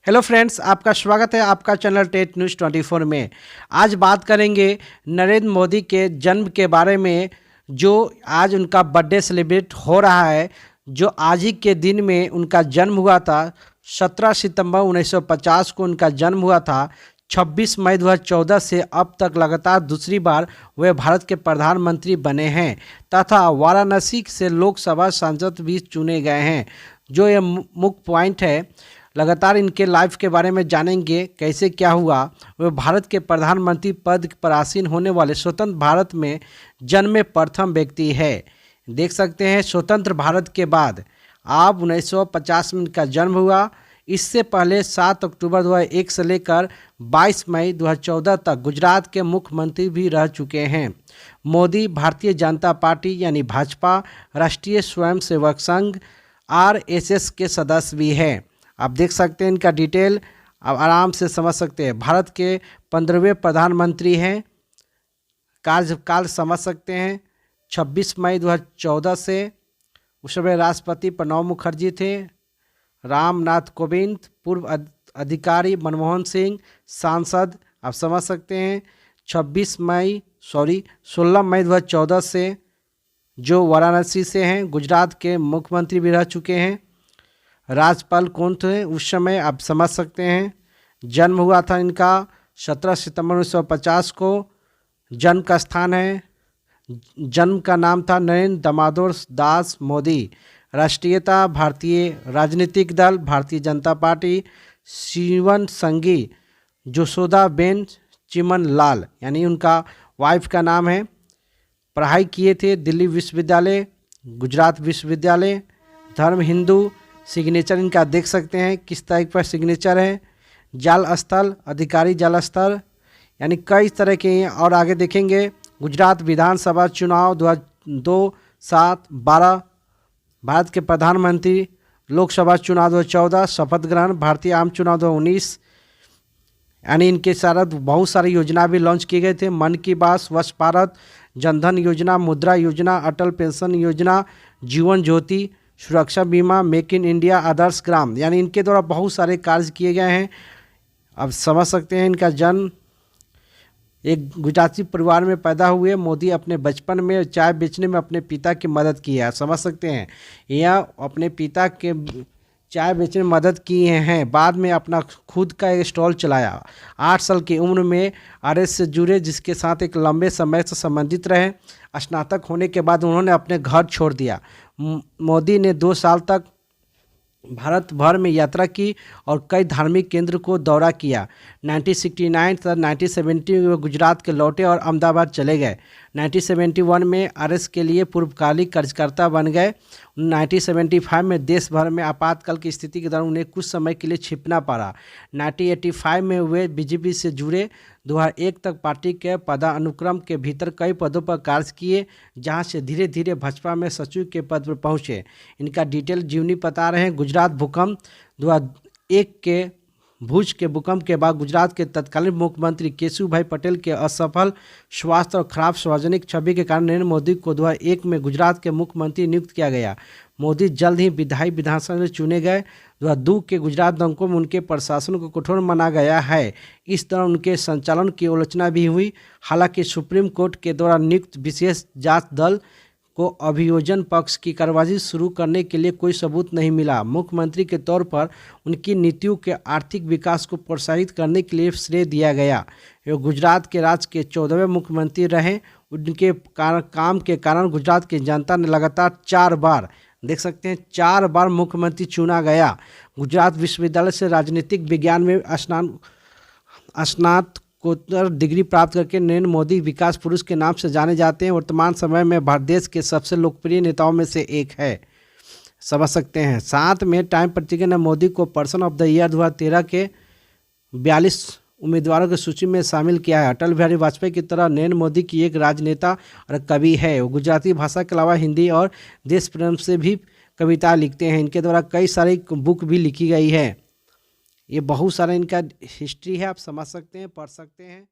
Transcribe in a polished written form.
Hello friends, आपका स्वागत है आपका चैनल टेट न्यूज़ 24 में। आज बात करेंगे नरेंद्र मोदी के जन्म के बारे में। जो आज उनका बर्थडे सेलिब्रेट हो रहा है, जो आज ही के दिन में उनका जन्म हुआ था। 17 सितंबर 1950 को उनका जन्म हुआ था। 26 मई 2014 से अब तक लगातार दूसरी बार वे भारत के प्रधानमंत्री बने हैं तथा वाराणसी से लोकसभा सांसद भी चुने गए हैं। जो ये मुख्य पॉइंट है, लगातार इनके लाइफ के बारे में जानेंगे, कैसे क्या हुआ। वे भारत के प्रधानमंत्री पद पर आसीन होने वाले स्वतंत्र भारत में जन्मे प्रथम व्यक्ति है। देख सकते हैं, स्वतंत्र भारत के बाद अब 1950 में इनका जन्म हुआ। इससे पहले 7 अक्टूबर 2001 से लेकर 22 मई 2014 तक गुजरात के मुख्यमंत्री भी रह चुके हैं। मोदी भारतीय जनता पार्टी यानी भाजपा, राष्ट्रीय स्वयंसेवक संघ RSS के सदस्य भी हैं। आप देख सकते हैं इनका डिटेल, आप आराम से समझ सकते हैं। भारत के 15वें प्रधानमंत्री हैं। कार्यकाल समझ सकते हैं, 26 मई 2014 से उस समय राष्ट्रपति प्रणब मुखर्जी थे। रामनाथ कोविंद पूर्व अधिकारी, मनमोहन सिंह सांसद, आप समझ सकते हैं। 16 मई 2014 से जो वाराणसी से हैं, गुजरात के मुख्यमंत्री भी रह चुके हैं। राज्यपाल कौन थे उस समय, आप समझ सकते हैं। जन्म हुआ था इनका 17 सितंबर 1950 को। जन्म का स्थान है, जन्म का नाम था नरेंद्र दामोदर दास मोदी। राष्ट्रीयता भारतीय, राजनीतिक दल भारतीय जनता पार्टी। जीवन संगी जसोदाबेन चिमन लाल यानी उनका वाइफ का नाम है। पढ़ाई किए थे दिल्ली विश्वविद्यालय, गुजरात विश्वविद्यालय। धर्म हिंदू। सिग्नेचर इनका देख सकते हैं किस तारीख पर सिग्नेचर है। जाल स्थल अधिकारी जाल स्थल यानी कई तरह के हैं। और आगे देखेंगे गुजरात विधानसभा चुनाव 2002, 7, 12, भारत के प्रधानमंत्री, लोकसभा चुनाव 2014, शपथ ग्रहण, भारतीय आम चुनाव 2019 यानी इनके सारा बहुत सारी योजना भी लॉन्च किए गए थे। मन की बात, स्वच्छ भारत, जनधन योजना, मुद्रा योजना, अटल पेंशन योजना, जीवन ज्योति, सुरक्षा बीमा, make in India, Adarsh Gram यानी इनके द्वारा बहुत सारे कार्य किए गए हैं। अब समझ सकते हैं इनका जन्म एक गुजराती परिवार में पैदा हुए। मोदी अपने बचपन में चाय बेचने में अपने पिता की मदद की है, समझ सकते हैं। यह अपने पिता के चाय बेचने में मदद किए हैं। बाद में अपना खुद का एक स्टॉल चलाया। 8 साल की उम्र में RS से जुड़े, जिसके साथ एक लंबे समय से संबंधित रहे। स्नातक होने के बाद उन्होंने अपने घर छोड़ दिया। मोदी ने 2 साल तक भारत भर में यात्रा की और कई धार्मिक केंद्र को दौरा किया। 1969 तक 1970 में गुजरात के लौटे और अहमदाबाद चले गए। 1971 में RS के लिए पूर्वकालिक कार्यकर्ता बन गए। 1975 में देश भर में आपातकाल की स्थिति के दौरान उन्हें कुछ समय के लिए छिपना पड़ा। 1985 में वे BJP से जुड़े। 2001 तक पार्टी के पदानुक्रम के भीतर कई पदों पर कार्य किए, जहां से धीरे धीरे भाजपा में सचिव के पद पर पहुंचे। इनका डिटेल जीवनी बता रहे हैं। गुजरात भूकंप 2001 के भुज के भूकंप के बाद गुजरात के तत्कालीन मुख्यमंत्री केशुभाई पटेल के असफल स्वास्थ्य और खराब सार्वजनिक छवि के कारण नरेंद्र मोदी को 2001 में गुजरात के मुख्यमंत्री नियुक्त किया गया। मोदी जल्द ही विधायी विधानसभा में चुने गए। 2002 के गुजरात दंगों में उनके प्रशासन को कठोर माना गया है। इस दौरान उनके संचालन की आलोचना भी हुई। हालांकि सुप्रीम कोर्ट के द्वारा नियुक्त विशेष जांच दल को अभियोजन पक्ष की कार्रवाई शुरू करने के लिए कोई सबूत नहीं मिला। मुख्यमंत्री के तौर पर उनकी नीतियों के आर्थिक विकास को प्रोत्साहित करने के लिए श्रेय दिया गया। वे गुजरात के राज्य के 14वें मुख्यमंत्री रहे। उनके काम के कारण गुजरात की जनता ने लगातार 4 बार, देख सकते हैं 4 बार मुख्यमंत्री चुना गया। गुजरात विश्वविद्यालय से राजनीतिक विज्ञान में स्नातकोत्तर डिग्री प्राप्त करके नरेंद्र मोदी विकास पुरुष के नाम से जाने जाते हैं। वर्तमान समय में भारत देश के सबसे लोकप्रिय नेताओं में से एक है, समझ सकते हैं। साथ में टाइम पत्रिका ने मोदी को पर्सन ऑफ द ईयर 2013 के 42 उम्मीदवारों की सूची में शामिल किया है। अटल बिहारी वाजपेयी की तरह नरेंद्र मोदी की एक राजनेता और कवि है। वो गुजराती भाषा के अलावा हिंदी और देश प्रेम से भी कविता लिखते हैं। इनके द्वारा कई सारी बुक भी लिखी गई है। ये बहुत सारा इनका हिस्ट्री है, आप समझ सकते हैं, पढ़ सकते हैं।